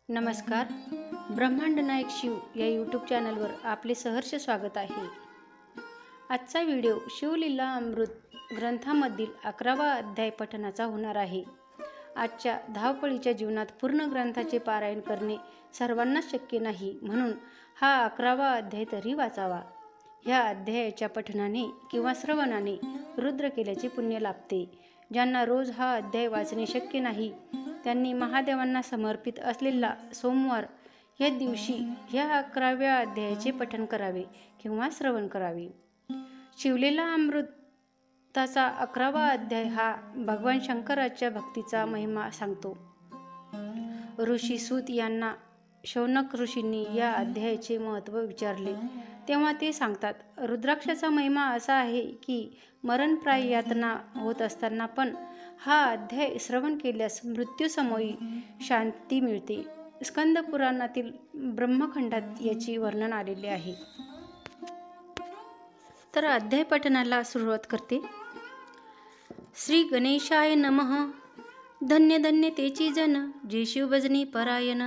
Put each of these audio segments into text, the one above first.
नमस्कार. ब्रह्मांड नायक शिव या यूट्यूब चॅनलवर आपले सहर्ष स्वागत आहे. आजचा व्हिडिओ शिवलीला अमृत ग्रंथामधील 11वा अध्याय पठणाचा होणार आहे. आजच्या धावपळीच्या जीवनात पूर्ण ग्रंथाचे पारायण करणे सर्वांनाच शक्य नाही, म्हणून हा 11वा अध्याय तरी वाचावा. ह्या अध्यायाच्या पठणाने किंवा श्रवणाने रुद्र केल्याचे पुण्य लाभते. ज्यांना रोज हा अध्याय वाचणे शक्य नाही त्यांनी महादेवांना समर्पित असलेला सोमवार या दिवशी ह्या 11व्या अध्यायाचे पठण करावे किंवा श्रवण करावे. शिवलीला अमृताचा 11वा अध्याय हा भगवान शंकराच्या भक्तीचा महिमा सांगतो. ऋषी सूत यांना शौनक ऋषींनी या अध्यायाचे महत्त्व विचारले तेव्हा ते सांगतात, रुद्राक्षाचा महिमा असा आहे की मरणप्राय यातना होत असताना पण हा अध्याय श्रवण केल्यास मृत्यूसमयी शांती मिळते. स्कंद पुराणातील ब्रह्मखंडात याची वर्णन आलेले आहे. तर अध्याय पठणाला सुरुवात करते. श्री गणेशाय नमः. धन्य धन्य तेची जन जे शिव भजनी परायण.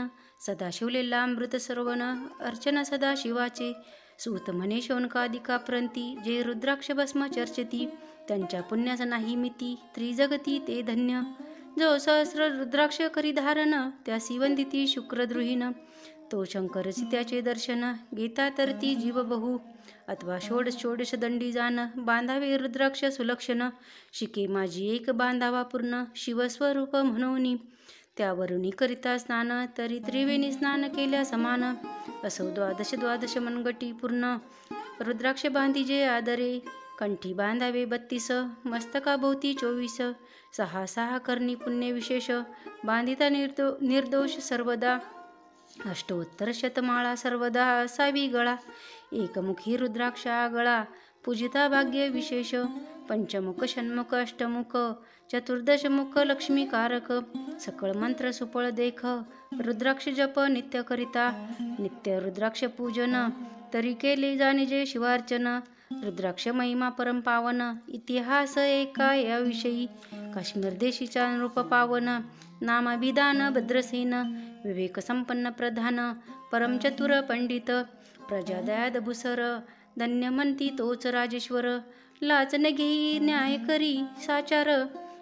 सदा शिवलेला अमृत श्रवण अर्चना सदा शिवाचे. सूत म्हणे शौनकादिका प्रंती जे रुद्राक्ष भस्म चर्चती. त्यांच्या पुण्याचा नाही मिती त्रिजगती ते धन्य. जो सहस्र रुद्राक्ष करी धारण त्यासी वंदिती शुक्रद्रुहीन. तो शंकरसी त्याचे दर्शन घेता तर ती जीव बहु. अथवा षोडश दंडी जाण बांधावे रुद्राक्ष सुलक्षण. शिके माझी एक बांधावा पूर्ण शिवस्वरूप म्हणून. त्यावरुनी करिता स्नान तरी त्रिवेणी स्नान केल्या समान. असो द्वादश मनगटी पूर्ण रुद्राक्ष बांधिजे आदरे. कंठी बांधावे 32 मस्तकाभोवती 24. सहा करणी पुण्य विशेष बांधिता निर्दोष सर्वदा. अष्टोत्तर शतमाळा सर्वदा असावी गळा. एकमुखी रुद्राक्षा गळा पूजिता भाग्य विशेष. पंचमुख षण्मुख अष्टमुख चतुर्दशमुख लक्ष्मीकारक. सकळ मंत्र सुपळ देख रुद्राक्ष जप नित्य करिता. नित्य रुद्राक्ष पूजन तरी केले जाणिजे शिवार्चन. रुद्राक्ष महिमा परम पावन इतिहास एका याविषयी. काश्मीर देशीचा नृप पावन नामाभिधान भद्रसेन. विवेक संपन्न प्रधान परम चतुर पंडित. प्रजादयाद भुसर धन्य म्हणती तोच राजेश्वर. लाचन घेई न्याय करी साचार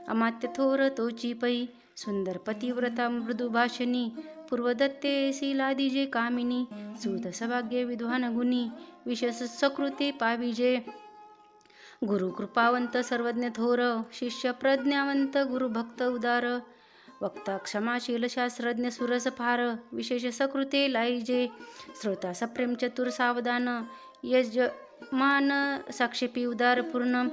अमात्य थोर तोची पै. सुंदर पतिव्रता मृदू भाषणी पूर्वदत्ते लादिजे कामिनी. सूत सभाग्य विद्वान गुणी विशेष सकृते पाविजे. गुरु कृपावंत सर्वज्ञ थोर शिष्य प्रज्ञावंत गुरु भक्त उदार. वक्ता क्षमाशील शास्त्रज्ञ सुरस फार विशेष सकृते लाईजे. श्रोता सप्रेम चतुर सावधान यजमान साक्षेपी उदार पूर्ण.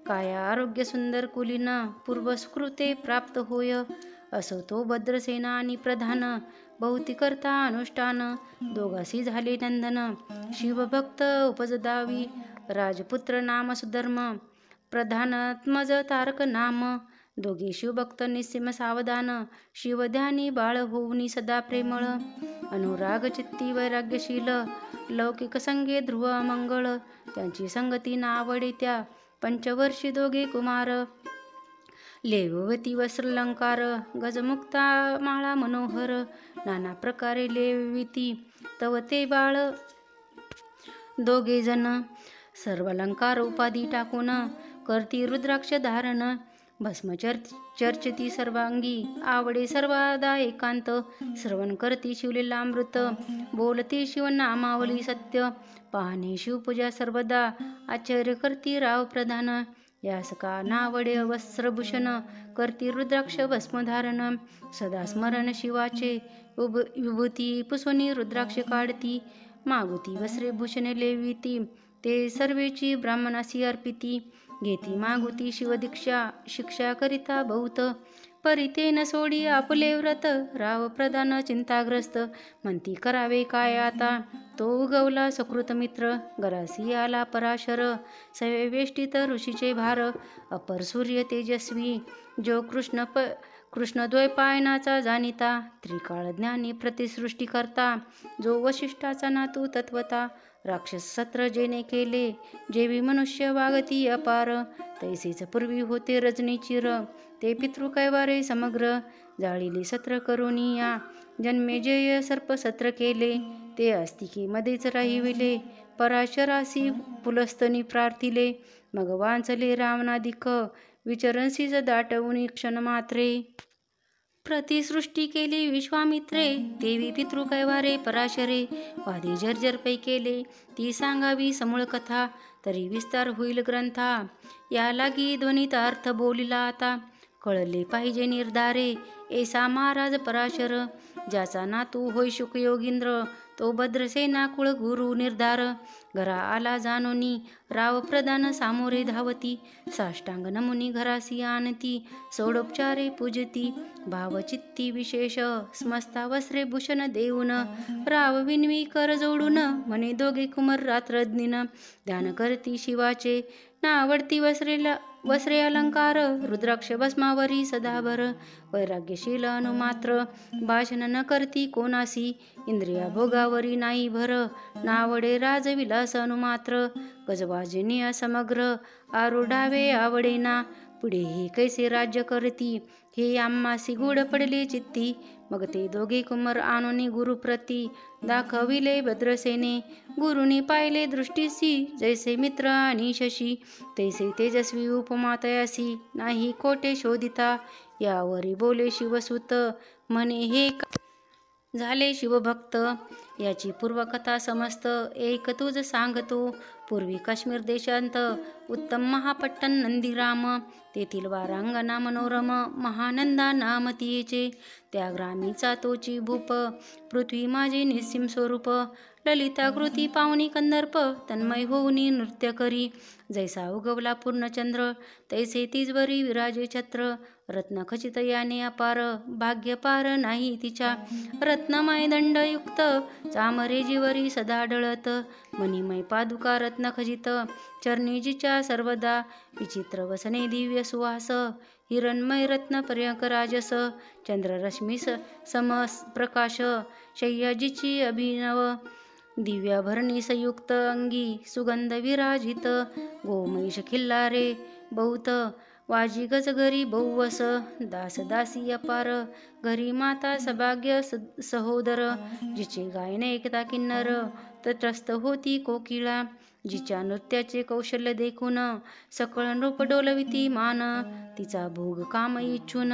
काया आरोग्य सुंदर कुलीन पूर्व सुकृते प्राप्त होय. असो तो भद्रसेना आणि प्रधान बहुती करता अनुष्ठान. दोघासी झाले नंदन शिवभक्त उपजदावी. राजपुत्र नाम सुधर्म प्रधानात्मज तारक नाम. दोघे शिवभक्त निस्सीम सावधान शिवध्यानी बाळ होऊनी सदा प्रेमळ. अनुराग चित्ती वैराग्यशील लौकिक संगे ध्रुव मंगळ. त्यांची संगती नावडे त्या पंचवर्षी दोघे कुमार. लेववती वस्त्रलंकार गजमुक्ता माळा मनोहर. नाना प्रकारे लेविती तव ते बाळ दोघे जण. सर्व अलंकार उपाधी टाकून करती रुद्राक्ष धारण. भस्म चर्चती सर्वांगी आवडे सर्वादा एकांत. श्रवण करती शिवलीला अमृत बोलती शिवनामावली सत्य. पाहणे शिवपूजा सर्वदा आश्चर्य करती राव प्रधान. यास का नावडे वस्त्रभूषण करती रुद्राक्ष भस्मधारण. सदा स्मरण शिवाचे विभूती पुसोनी रुद्राक्ष काढती. मागुती वस्त्रे भूषणे लेविती ते सर्वेची ब्राह्मणासी अर्पिती. घेती मागुती शिवदीक्षा शिक्षा करिता बहुत. परिते न सोडी आपले व्रत राव प्रधान चिंताग्रस्त. म्हणती करावे काय आता तो उगवला सकृत मित्र. घरासी आला पराशर सवे वेष्टीत ऋषीचे भार. अपर सूर्य तेजस्वी जो कृष्णद्वैपायनाचा जाणिता. त्रिकाळ ज्ञानी प्रतिसृष्टी करता जो वशिष्ठाचा नातू तत्वता. राक्षस सत्र जेने केले जेवी मनुष्य वागती अपार. तैसेच पूर्वी होते रजनी चिर ते पितृ कैवारे समग्र. जाळीले सत्र करुनिया जन्मेजय सर्पसत्र केले, ते अस्तिकेमध्येच राहिविले. पराशरासी पुलस्तनी प्रार्थिले, मग वांचले रावणाधिक, विचरणसीच दाटवून क्षण मात्रे. प्रतिसृष्टी केली विश्वामित्रे, देवी पितृ कैवारे पराशरे. वादी जर्जर पै केले, ती सांगावी समूळ कथा, तरी विस्तार होईल ग्रंथा. या लागी ध्वनितार्थ बोलिला आता, कळले पाहिजे निर्धारे. ऐसा महाराज पराशर, ज्याचा नातू होय शुकयोगींद्र, तो भद्रसेना कुळ गुरु निर्धार. घरा आला जाणोनी, राव प्रधान सामोरे धावती, साष्टांग नमुनी घरासी आणती, सोडोपचारे पूजती. भावचित्ती विशेष स्मस्ता वस्त्रे भूषण देऊन, राव विनवी कर जोडून, म्हणे दोघे कुमर रात्रज्ञीन. ध्यान करती शिवाचे, नावडती वस्त्रे अलंकार, रुद्राक्ष भस्मावरी सदाभर. वैराग्यशील अनुमात्र, भाषण न करती कोणासी, इंद्रिया भोगावरी नाही भर. नावडे राजविलास अनुमात्र, गजवाजनीय समग्र, आरुढावे आवडेना. पुढे हे कैसे राज्य करती, हे आम्हासी गूढ पडले चित्ती. मग ते दोघे कुमार आणून गुरुप्रती, दाखविले भद्रसेने. गुरुनी पाहिले दृष्टीसी, जैसे मित्र आणि शशी, तैसे तेजस्वी उपमा तयासी, नाही खोटे शोधिता. यावरी बोले शिवसुत, म्हणे हे झाले शिवभक्त. याची पूर्वकथा समस्त एक तुझ सांगतो. पूर्वी काश्मीर देशांत उत्तम महापट्टण नंदीराम, तेथील वारांगना मनोरम, महानंदा नाम तिचे. त्या ग्रामीचा तोची भूप, पृथ्वी माझे निस्सीम स्वरूप. ललिताकृती पावनी कंदर्प, तन्मय होऊनी नृत्य करी. जैसा उगवला पूर्णचंद्र, तैसे तिजवरी विराजे छत्र. रत्न खचित याने अपार, भाग्य पार नाही तिच्या. रत्नमय दंडयुक्त, चामरे जीवरी सदा डळत. मणिमय पादुका रत्न खचित, चरणी जिच्या सर्वदा. विचित्र वसने दिव्य सुवास, हिरणमय रत्न पर्यंकराजस. चंद्ररश्मी सम प्रकाश, शय्या जिची अभिनव. दिव्याभरणी संयुक्त अंगी, सुगंध विराजित. गोमैष खिल्लारे बहुत, वाजी गज घरी बहुवस. दास दासी अपार, घरी माता सभाग्य सहोदर. जिचे गायन ऐकता किन्नर, तटस्थ होती कोकिळा. जिच्या नृत्याचे कौशल्य देखून, सकळ नृप डोलविती मान. तिचा भोग काम इच्छून,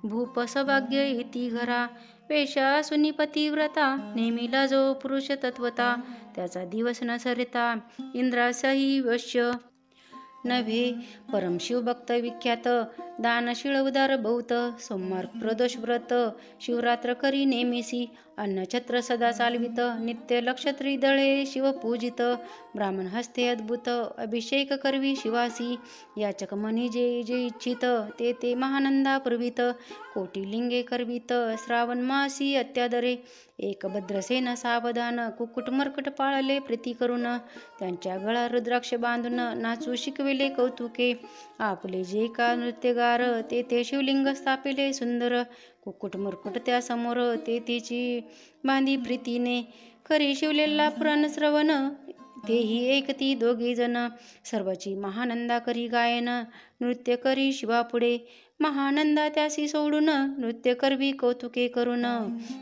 भूप सौभाग्य येती घरा. वेशा सुनिपतिव्रता, नेमिला जो पुरुष तत्वता. त्याचा दिवस न सरिता, इंद्रासही वश्य नव्हे. परम शिवभक्त विख्यात, दानशीळ उदार बहुत. सोमवार प्रदोष व्रत, शिवरात्र करी नेमिसी. अन्नछत्र सदा चालवित, नित्य लक्षत्री दळे शिवपूजित. ब्राह्मण हस्ते अद्भुत, अभिषेक करवी शिवासी. याचक मनी जे जे इच्छित, ते ते महानंदा पुरवित. कोटी लिंगे करवित, श्रावण मासी अत्यादरे. एक भद्रसेन सावधान, कुकुट मरकट पाळले प्रीती करून. त्यांच्या गळा रुद्राक्ष बांधून, नाचू शिकविले कौतुके. आपले जे का नृत्यगार, ते ते शिवलिंग स्थापिले सुंदर. कुकुट मरकुट त्या समोर, ते तिची बांधी प्रीतीने. खरी शिवलेला पुराण श्रवण, तेही ऐकती दोघे जण. सर्वची महानंदा करी गायन, नृत्य करी शिवापुढे. महानंदा त्यासी सोडून, नृत्य करवी कौतुके करून.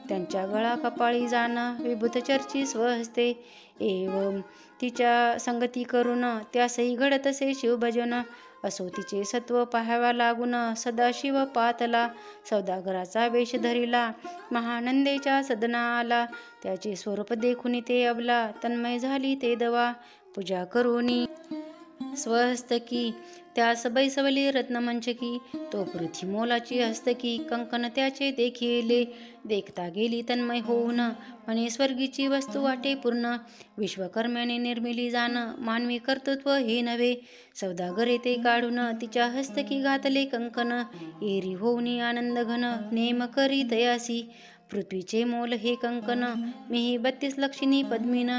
त्यांच्या गळा कपाळी जाण, विभूत चर्ची स्वहस्ते. एवं तिच्या संगती करून, त्यासही घडतसे शिवभजन. असो तिचे सत्व पाहाव्या लागून, सदाशिव पातला. सौदागराचा वेश धरिला, महानंदेच्या सदना आला. त्याचे स्वरूप देखून ते अबला, तन्मय झाली ते दवा. पूजा करूनी स्वहस्तकी, त्यास बैसवले रत्नमंचकी. तो पृथ्वी मोलाची हस्तकी, कंकण त्याचे देखिले. देखता गेली तन्मय होऊन, म्हणे स्वर्गीची वस्तू वाटे पूर्ण. विश्वकर्म्याने निर्मिली जाण, मानवी कर्तृत्व हे नव्हे. सौदागरे ते काढून, तिच्या हस्तकी घातले कंकण. एरी होऊनी आनंद घन, नेम करी तयासी. पृथ्वीचे मोल हे कंकण, मीही 32 लक्षिणी पद्मीन.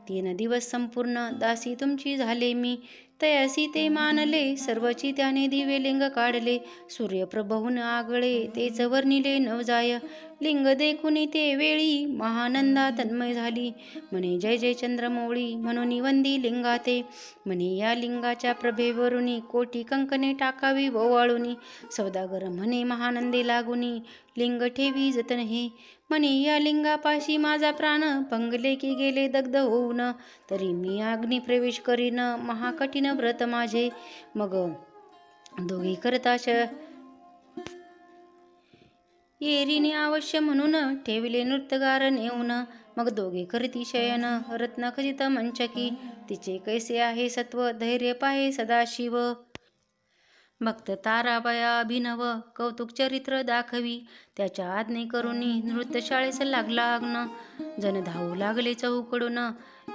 3 दिवस संपूर्ण, दासी तुमची झाले मी. तयासी ते मानले, सर्वची त्याने दिवे लिंग काढले. सूर्यप्रभहून आगळे, तेच वर्णिले नवजाय. लिंग देखून ते वेळी, महानंदा तन्मय झाली. म्हणे जय जय चंद्रमौळी, म्हणून वंदी लिंगाते. म्हणे या लिंगाच्या प्रभेवरुनी, कोटी कंकणे टाकावी ओवाळूनी. सौदागर म्हणे महानंदे लागुनी, लिंग ठेवी जतन हे. म्हणे या लिंगापाशी माझा प्राण पंगले की गेले दग्ध होऊन, तरी मी अग्नी प्रवेश करीन महाकठीण व्रत माझे. मग दोघे करताश येरीने अवश्य म्हणून ठेविले नृत्यगार नेऊन. मग दोघे करती शयन रत्नखचित मंचकी, तिचे कैसे आहे सत्व धैर्य पाहे सदाशिव. भक्त ताराबया अभिनव कौतुक चरित्र दाखवी, त्याच्या आज्ञे करुनी नृत्यशाळेस लागला अग्न. जन धावू लागले चहूकडून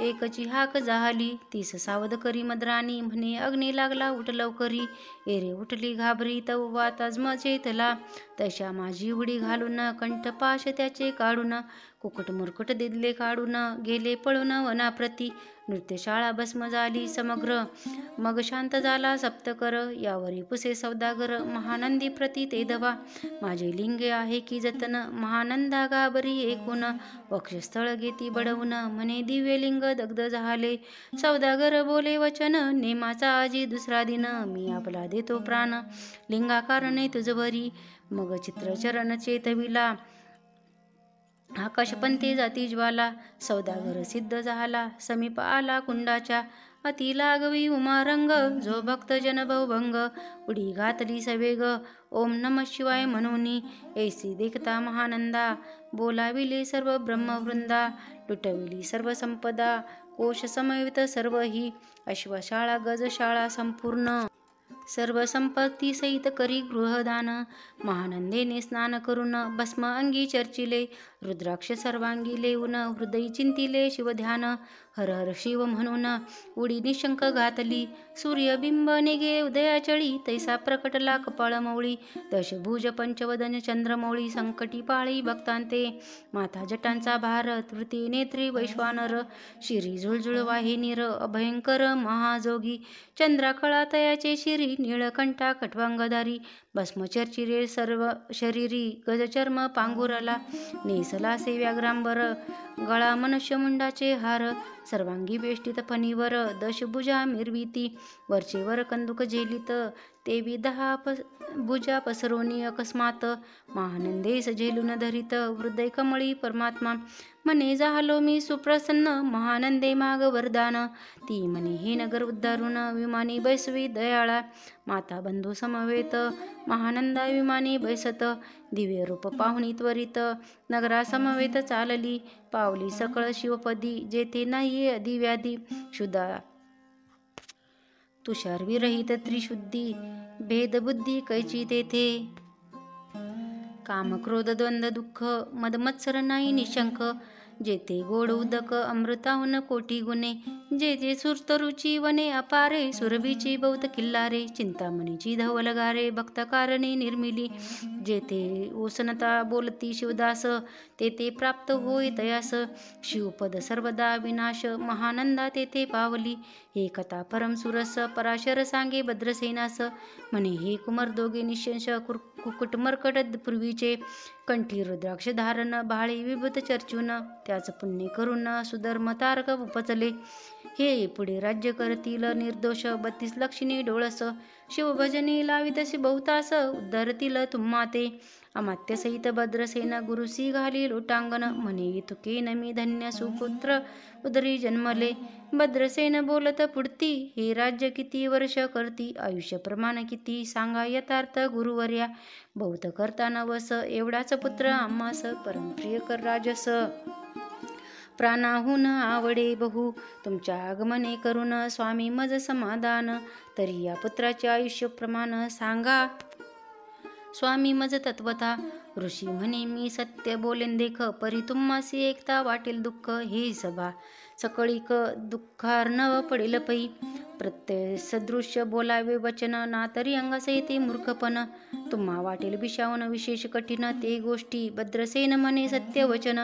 एकची हाक झाली, तीस सावध करी मद्राणी म्हणे अग्नी लागला उठ लवकरी. एरे उठली घाबरी तव वाता चेतला, तशा माझी उडी घालून कंठपाश त्याचे काढून. कुकट मुरकुट दिदले काढून गेले पळून वनाप्रती, नृत्यशाळा भस्म झाली समग्र. मग शांत झाला सप्तकर, यावरी पुसे सौदागर महानंदी प्रती ते धवा. माझे लिंगे आहे की जतन महानंदा घाबरी एकूण, वक्षस्थळ घेती बडवून म्हणे दिव्य लिंग दग्ध झाले. सौदागर बोले वचन नेमाचा आजी दुसरा दिन, मी आपला देतो प्राण लिंगाकारणे तुझवरी. मग चित्रचरण चेतविला आकाशपंते जाती ज्वाला, सौदागर सिद्ध झाला समीप आला कुंडाच्या. अति लागवी उमारंग जो भक्त जन भंग, उडी घातली सवेग ओम नम शिवाय म्हणूनी. ऐसी देखता महानंदा बोलाविले सर्व ब्रह्मवृंदा, लुटविली सर्व संपदा कोश समवित सर्व ही. अश्वशाळा गजशाळा संपूर्ण सर्व संपत्ती सहित करी गृहदान. महानंदेने स्नान करून भस्म अंगी चर्चिले, रुद्राक्ष सर्वांगी लेऊन हृदयी चिंतिले शिवध्यान. हर हर शिव म्हणून उडी निशंक घातली, सूर्यबिंब निघे उदयाचळी तैसा प्रकटला कपाळ मौळी. दशभुज पंचवदन चंद्रमौळी संकटी पाळी भक्तांते, माथा जटांचा भार तृतीय नेत्री वैश्वानर. शिरी झुळझुळ वाहिनीर अभयंकर महाजोगी, चंद्राकळा तयाचे शिरी नीळकंठा खट्वांगधारी. भस्मचर्चिरे सर्व शरीरी गजचर्म पांघुरला, नेसला से व्याघ्रांबर गळा मनुष्यमुंडाचे हार. सर्वांगी वेष्टित फणीवर दशभुजा मिरविती, वरचे वर कंदुक झेलित तेवी 10 भुजा पसरोनी अकस्मात. महानंदेस झेलून धरित हृदय कमळी परमात्मा, म्हणे झालो मी सुप्रसन्न महानंदे माग वरदान. ती म्हणे हे नगर उद्धारून विमानी बैसवी दयाळा, माता बंधू समवेत महानंदा विमानी बैसत. दिव्य रूप पाहुणी त्वरित नगरा समवेत चालली, पावली सकळ शिवपदी जेथे नाही अधिव्याधी. शुद्धा तुषार विरहित त्रिशुद्धी, भेदबुद्धी कैची तेथे. काम क्रोध द्वंद्व दुःख मद मत्सर नाही निशंक, जेथे गोड उदक अमृताहून कोटी गुणे. जेथे सुरतरुची वने अपारे सुरभीची बहुत किल्लारे. चिंतामणीची धवलगारे भक्तकारणे निर्मिली, जेथे ओसनता बोलती शिवदास तेथे प्राप्त होय तयास. शिवपद सर्वदा विनाश महानंदा तेथे पावली, हे कथा परम सुरस पराशर सांगे भद्रसेनास. म्हणे हे कुमार दोघे निशंश कुकुट मर्कट पूर्वीचे, कंठी रुद्राक्ष धारण भाळे विभूत चर्चून. त्याच पुण्य करून सुधर्म तारक उपचले, हे पुढे राज्य करतील निर्दोष 32 लक्षिणी डोळस. शिवभजनी लावितसी बहुतास उद्धरतील तुम्हा ते, अमात्य सहित भद्रसेन गुरुसी घाली लोटांगण. म्हणे तुके नमी धन्य सुपुत्र उदरी जन्मले. भद्रसेन बोलत पुढती, हे राज्य किती वर्ष करती, आयुष्य प्रमाण किती सांगा यथार्थ गुरुवर्या. बहुत करता नवस एवढाच पुत्र आम्हास, परमप्रिय कर राजस. प्राणाहून आवडे बहु तुमच्या आगमने करून स्वामी मज समाधान. तरी या पुत्राचे आयुष्य प्रमाण सांगा स्वामी मज तत्वता. ऋषी म्हणे मी सत्य बोलेन देख, परी तुम्हासी एकता वाटेल दुःख. हे सभा सकळीक दुःखार्णव पडेल पै, प्रत्यय सदृश्य बोलावे वचन ना तरी अंगासहिते मूर्खपण. तुम्हा वाटेल विषावून विशेष कठीण ते गोष्टी, भद्रसेन म्हणे सत्य वचन.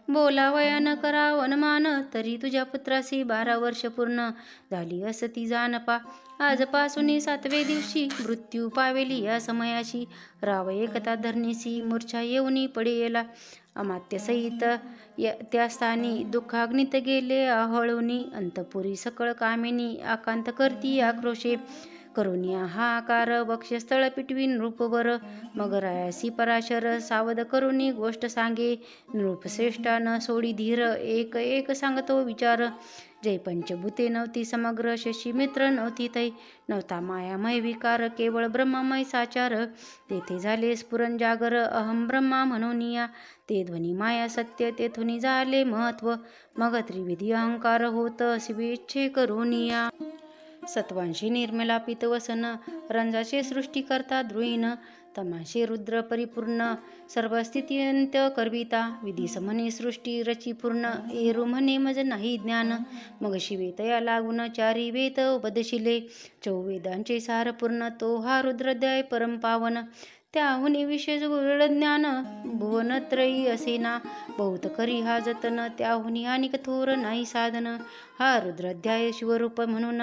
बोलावया न करा वनमान, तरी तुझ्या पुत्रासी 12 वर्ष पूर्ण झाली असती जानपा. आजपासून 7व्या दिवशी मृत्यू पावेली या समयाशी, राव एकता धरणीसी मूर्छा येऊनी पडेला. अमात्य सहित त्या स्थानी दुःखाग्नित गेले आहळूनी, अंतपुरी सकळ कामिनी आकांत करती आक्रोशे. करुनिया हाकार वक्षस्थळ पिटवीन नृपवर. मग रायासी पराशर सावध करुनी गोष्ट सांगे. नृपश्रेष्ठा न सोडी धीर एक एक सांगतो विचार. जय पंचभूते नव्हती समग्र शशी मित्र नव्हती तै. नव्हता मायामय विकार केवळ ब्रह्ममय साचार. तेथे झाले स्फुरण जागर अहम ब्रह्मा म्हणूनिया. ते ध्वनी माया सत्य तेथुनी झाले महत्व. मग त्रिविधी अहंकार होत शिवेच्छे करुनिया. सत्वांशी निर्मला पितवसन रंजाचे सृष्टी करता द्रुहीन. तमाशे रुद्र परिपूर्ण सर्व स्थित्यंत करविता. विधीस म्हणे सृष्टी रची पूर्ण एरू म्हणे मज नाही ज्ञान. मग शिवे तया लागून चारी वेद उपदशिले. चौवेदांचे सार पूर्ण तो हा रुद्राध्याय परम पावन. त्याहुनी विशेष गुरुड ज्ञान भुवनत्रयी असेना. बहुत करी हा जतन त्याहुनी आणि कठोर नाही साधन. हा रुद्राध्याय शिवरूप म्हणून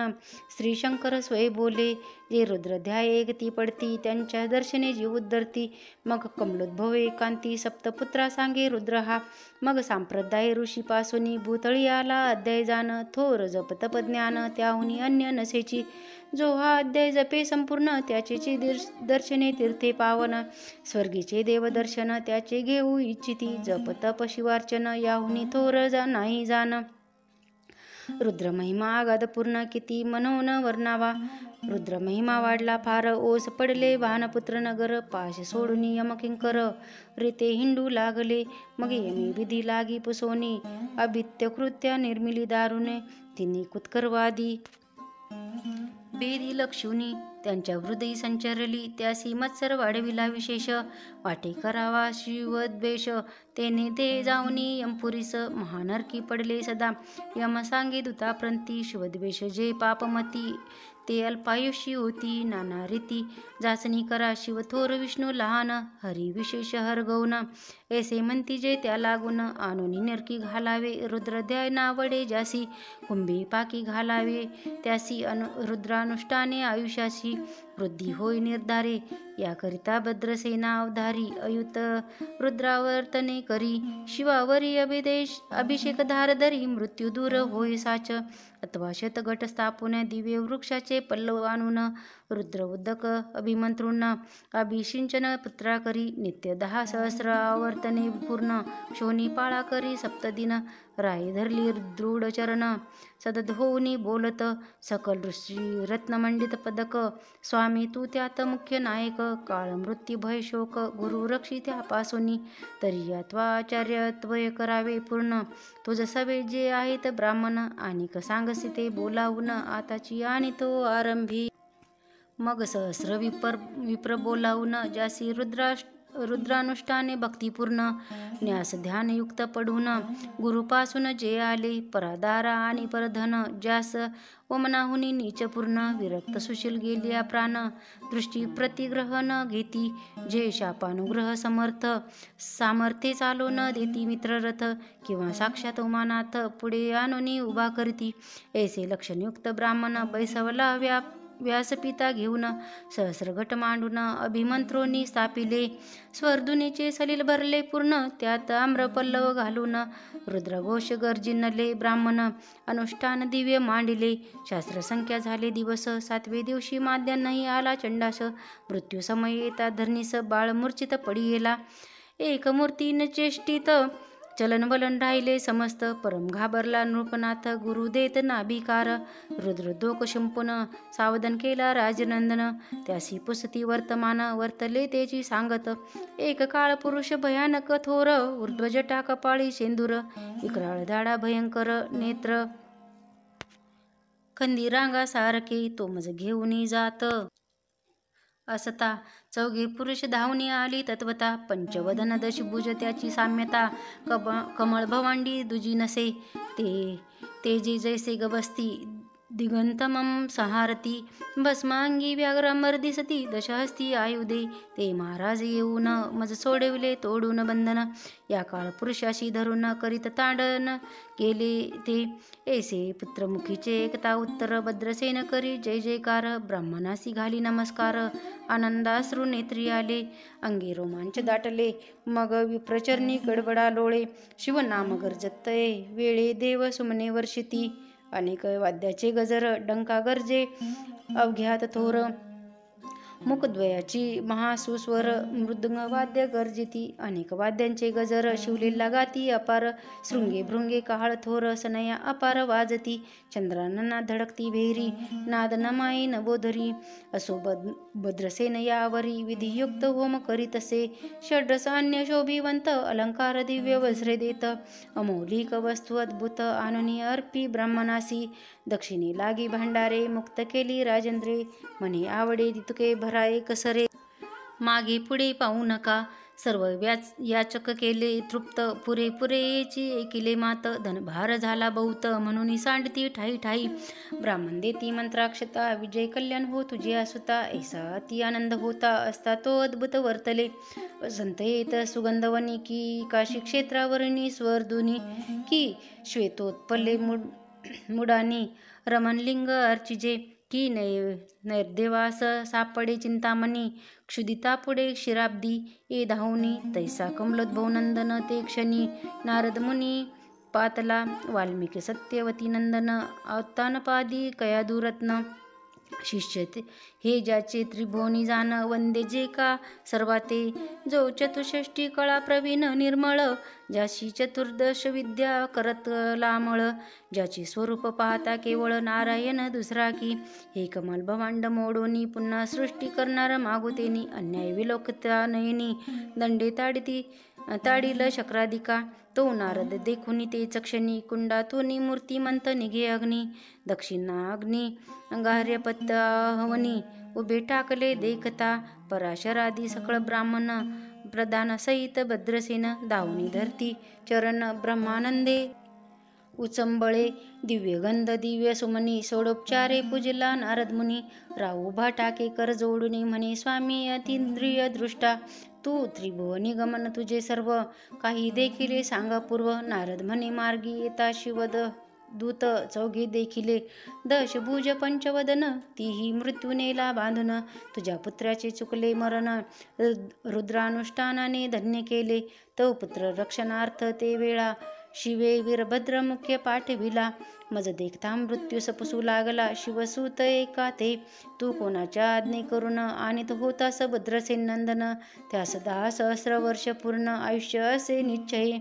श्री शंकर स्वय बोले. जे रुद्राध्याय एकती पडती त्यांच्या दर्शने जीव उद्धरती. मग कमलोद्भव एकांती सप्तपुत्रा सांगे रुद्र हा. मग सांप्रदाय ऋषीपासुनी भूतळी आला अध्याय जाण. थोर जप तप ज्ञान त्याहुनी अन्य नसेची. जो हा अध्याय जपे संपूर्ण त्याचे दर्शने तीर्थे पावन. स्वर्गीचे देवदर्शन त्याचे घेऊ इच्छिती. जप तप शिवार्चन याहुनी थोर नाही जाण. रुद्रमहिमा आगाध पूर्ण किती म्हणून वर्णावा. रुद्रमहिमा वाढला फार ओस पडले वानपुत्र नगर. पाश सोडून यमकिंकर रीते हिंडू लागले. मग यमी विधी लागी पुसोनी अभित्य कृत्या निर्मिली दारुणे. तिने कुत्करवादी बेदी लक्षुनी त्यांच्या हृदयी संचरली. त्यासी मत्सर वाढविला विशेष. वाटे करावा शिवद्वेष तेने ते जाऊनी यमपुरीस. महानरकी पडले सदा यम सांगे दूताप्रंती. शिवद्वेष जे पापमती ते अल्पायुषी होती. नाना रीती जाचणी करा शिव थोर विष्णू लहान. हरी विशेष हरगौन ऐसे म्हणती जे त्या लागून. आणूनी नरकी घालावे रुद्राध्याय नावडे ज्यासी. कुंभी पाकी घालावे त्यासी रुद्रानुष्ठाने आयुष्यासी. वृद्धी होय निर्धारे याकरिता भद्रसेना अवधारी. अयुत रुद्रावर्तने करी शिवावरी अभिषेक धार धरी. मृत्यू दूर होय साच अथवा शतघट स्थापून. दिव्य वृक्षाचे पल्लव आणून रुद्र उदक अभिमंत्रुण. अभिषिंचन पुत्रा करी नित्य 10 सहस्र आवर्तने पूर्ण. क्षोणी पाळा करी सप्तदिन राय धरली दृढ चरण. सदद होऊनी बोलत सकल ऋषी रत्नमंडित पदक. स्वामी तू त्यात मुख्य नायक. काळ मृत्यू भय शोक गुरु रक्षी त्यापासूनी. तरी अथवा आचार्य त्वय करावे पूर्ण. तुझ सवे जे आहेत ब्राह्मण आणिक सांगसी ते बोलावून. आताची आणि तो आरंभी. मग सहस्र विप्र बोलावून ज्यासी रुद्रानुष्ठाने भक्तिपूर्ण. न्यास ध्यानयुक्त पढून गुरुपासून जे आले. परादारा आणि परधन ज्यास वमनाहुनी नीचपूर्ण. विरक्त सुशील गेलिया प्राण दृष्टी प्रतिग्रहण घेती. जे शापानुग्रह समर्थ सामर्थ्ये चालो न देती मित्ररथ. किंवा साक्षात उमानाथ पुढे आणूनी उभा करती. ऐसे लक्षणयुक्त ब्राह्मण बैसवला व्यासपिता घेऊन. सहस्रघट मांडून अभिमंत्रोनी स्थापिले. स्वर्धुनीचे सलील भरले पूर्ण त्यात आम्रपल्लव घालून. रुद्रघोष गर्जिनले ब्राह्मण अनुष्ठान दिव्य मांडिले. शास्त्रसंख्या झाले दिवस 7वे दिवशी माध्यान्ही आला चंडास. मृत्यू समय येता धरणीस बाळ मूर्छित पडियेला. एक मूर्तीन चेष्टित चलन वलन राहिले समस्त. परम घाबरला नृपनाथ गुरु देत नाभिकार. रुद्रदोक शिंपून सावधन केला राजनंदन. त्यासी पुसती वर्तमान वर्तले तेची सांगत. एक काळ पुरुष भयानक थोर ऊर्ध्वजटा कपाळी शेंदूर. विक्राळ दाडा भयंकर नेत्र खंदिरांगा सारखे. तो मज घेऊनी जात असता. चौघे पुरुष धावणी आली तत्वता. पंचवदन दशभुज त्याची साम्यता. कमळ भवांडी दुजी नसे. ते जे जैसे गवस्ती दिगंतमं संहारती. भस्मांगी व्याघ्रामर दिसती. दशहस्ती आयुधे ते महाराज येऊन मज सोडविले तोडून बंधन. या काळ पुरुषाशी धरून करीत ताडन केले ते. ऐसे पुत्रमुखीचे एकता उत्तर भद्रसेन करी जय जयकार. ब्राह्मणासी घाली नमस्कार. आनंदाश्रू नेत्री आले. अंगी रोमांच दाटले. मग विप्रचरणी गडबडा लोळे. शिवनाम गर्जतये वेळे देव सुमने वर्षिती. अनेक वाद्याचे गजर डंका गरजे. अवघ्यात थोर मुखद्वयाची महासुस्वर मृदंग वाद्य गर्जिती अनेक वाद्यांचे गजर शिवलेला गाती अपार शृंगे भृंगे काळ थोर सनया अपार वाजती चंद्रानना धडकती भेरी नाद नमाई नभोधरी असो भद्रसेन यावरी विधियुक्त होम करीतसे षड्रसान्य शोभिवंत अलंकार दिव्य वज्रे देत अमौलिक वस्तू अद्भुत आणुनी अर्पी ब्राह्मणासी दक्षिणे लागी भांडारे मुक्त केली राजेंद्रे म्हणे आवडे तितके भराए कसरे मागे पुढे पाहू नका सर्व याचक केले तृप्त पुरेची एकिले मात धनभार झाला बहुत म्हणून सांडती ठाई ठाई ब्राह्मण देती मंत्राक्षता विजय कल्याण हो तुझे असुता ऐसा अति आनंद होता असता तो अद्भुत वर्तले संत येत सुगंधवनी की काशी क्षेत्रावरणी स्वरधुनी की श्वेतोत्पले मुडानी रमणलिंग अर्चिजे की नैर्देवास सापडे चिंतामणी क्षुदिता पुढे क्षीराब्दी ए धावनी तैसा कमलोद्भव नंदन ते क्षणी नारद मुनी पातला वाल्मिकी सत्यवती नंदन अवतानपादी कयादुरत्न शिष्य हे ज्याचे त्रिभुवनी जाण वंदे जे का सर्वाते जो चतुष्षष्टी कळा प्रवीण निर्मळ ज्याची चतुर्दश विद्या करत लामळ ज्याचे स्वरूप पाहता केवळ नारायण दुसरा की हे कमाल भवांड मोडोनी पुन्हा सृष्टी करणार मागुतेनी अन्याय विलोकता नयनी दंडे ताडील शक्राधिका तो नारद देखुनी ते चक्षणी कुंडातूनी मूर्तिमंत निघे अग्नी दक्षिणाग्नी अंगार्यपत्ताहवनी उभे टाकले देखता पराशरादी सकळ ब्राह्मण प्रधान सहित भद्रसेन दावणी धरती चरण ब्रह्मानंदे उचंबळे दिव्यगंध दिव्य सुमनी सोडोपचारे पूजला नारदमुनी राव उभा टाके कर जोडुनी म्हणे स्वामी अतींद्रिय दृष्टा तू त्रिभुवनी गमन तुझे सर्व काही देखिले सांगा पूर्व नारद म्हणे मार्गी येता शिवद दूत चौघे देखिले दशभुज पंचवदन तीही मृत्यूनेला बांधून तुझ्या पुत्राचे चुकले मरण रुद्रानुष्ठानाने धन्य केले तो पुत्र रक्षणार्थ ते वेळा शिवे वीरभद्र मुख्य पाठविला मज देखता मृत्यू सपसू लागला शिवसूत एका ते तू कोणाच्या आज्ञे करून आणीत होतास भद्रसेन नंदन त्यास 10 सहस्र वर्ष पूर्ण आयुष्य असे निश्चय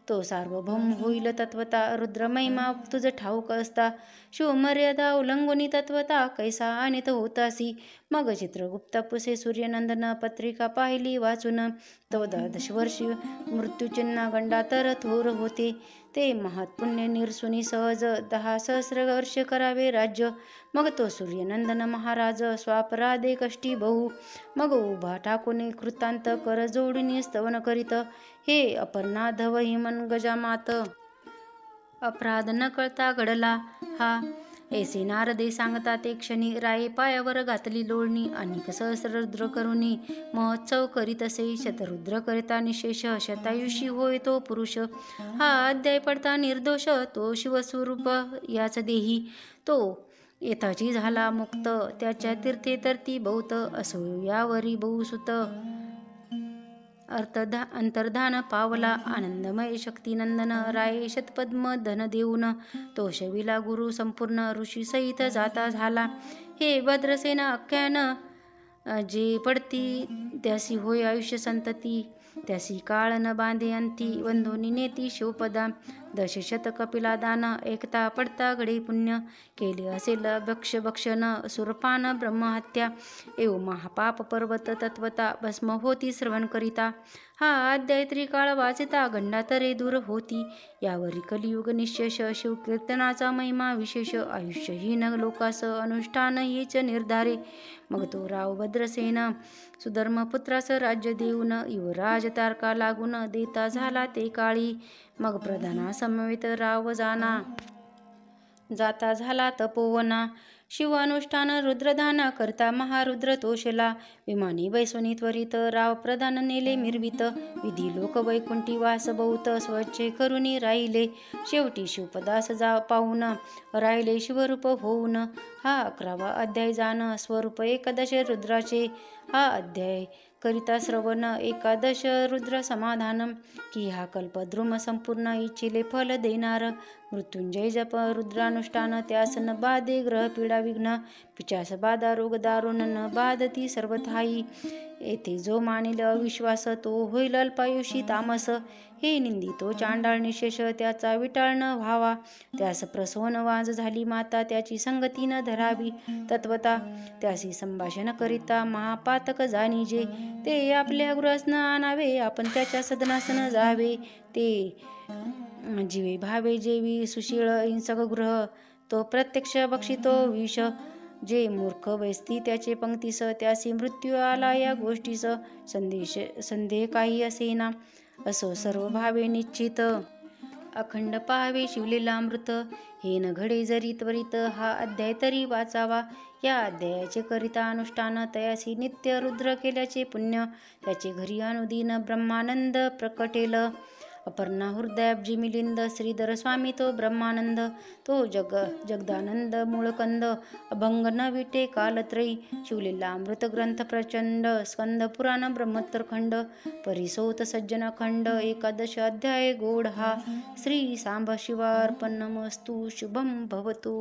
तो सार्वभौम होईल तत्वता रुद्रमहिमा तुझ ठाऊक असता शिवमर्यादा उल्लंघुनी तत्वता कैसा आणीत होतासी मग चित्रगुप्त पुसे सूर्यनंदन पत्रिका पाहिली वाचून तो 10 वर्षी मृत्यूचिन्ह गंडा तर थोर होते ते महत्पुण्य निरसुनी सहज 10 सहस्र वर्ष करावे राज्य मग तो सूर्यनंदन महाराज स्वापराधे कष्टी बहु मग उभा ठाकून कृतांत कर जोडून स्तवन करीत हे अपर्णाधव हिमन गजामात अपराध न कळता घडला हा ऐसे नारदे सांगता ते क्षणी राये पायावर घातली लोळणी अनेक सहस्र रुद्र करुणी महोत्सव करीत असे शतरुद्र करिता निशेष शतायुषी होय तो पुरुष हा अध्याय पडता निर्दोष तो शिवस्वरूप याच देही तो येथाची झाला मुक्त त्याच्या तीर्थे तरती बहुत असो यावरी बहुसुत अंतर्धान पावला आनंदमय शक्तिनंदन राये शतपद्म धन देऊन तो शविला गुरु संपूर्ण ऋषी सहित जाता झाला हे भद्रसेन आख्यान जे पडती त्यासी होय आयुष्य संतती त्यासी काळ न बांधे अंती वंधोनी नेती शिवपदा 10 कपिला दान एकता पडता घडे पुण्य केले असेल भक्षण सुरपान ब्रह्महत्या एव महापाप पर्वत तत्वता भस्म होती श्रवण करिता हा अध्याय त्रिकाळ वाचिता गंडातरे दूर होती यावरी कलियुग निशेष शिवकीर्तनाचा महिमा विशेष आयुष्यहीन लोकास अनुष्ठान हेच निर्धारे मग तो राव भद्रसेन सुधर्मपुत्रास राज्य देऊन युवराज तारका लागून देता झाला ते काळी मग प्रधाना समवेत राव जाता झाला तपोवना शिवानुष्ठान रुद्रदाना करता महारुद्र तोषला विमानी बैसवनी त्वरित राव प्रधान नेले मिरवित विधी लोक वैकुंठी वास बहुत स्वच्छे करुनी राहिले शेवटी शिवपदास जा पाहून राहिले शिवरूप होऊन हा 11वा अध्याय जाण स्वरूप 11 रुद्राचे हा अध्याय करिता श्रवण 11 रुद्र समाधान की हा कल्पद्रुम संपूर्ण इच्छिले फल देणार मृत्युंजय जप रुद्रानुष्ठान त्यास न बाधे ग्रह पीडा विघ्न पिचास बाधा रोग दारुण न बाधती सर्वथाई येथे जो मानिल अविश्वास तो होईल अल्पायुषी तामस हे निंदितो चांडाळ निशेष त्याचा विटाळ न व्हावा त्यास प्रसवून वाज झाली माता त्याची संगती न धरावी तत्वता त्यासी संभाषण करिता महापातक जाणीजे ते आपल्या गृहास न आणावे आपण त्याच्या सदनास न जावे ते जीवे भावे जेवी सुशीळ हिंसक गृह तो प्रत्यक्ष बक्षितो विष जे मूर्ख बैसती त्याचे पंक्तीस त्यासी मृत्यू आला या गोष्टीस संदेह काही असेना असो सर्व भावे निश्चित अखंड पाहावे शिवलेला अमृत हे न घडे जरी त्वरित हा अध्याय तरी वाचावा या अध्यायाचे करिता अनुष्ठान तयासी नित्य रुद्र केल्याचे पुण्य त्याचे घरी अनुदिन ब्रह्मानंद प्रकटेल अपर्णा हृदयाब्जी मिलिंद श्रीधर स्वामी तो ब्रह्मानंद तो जगदानंद मूळकंद अभंग न विटे कालत्रयी शिवलेला अमृत ग्रंथ प्रचंड स्कंद पुराण ब्रह्मोत्तरखंड परिसोत सज्जन खंड एकादश अध्याय गोड हा श्री सांब शिवार्पणमस्तु शुभम भवतु।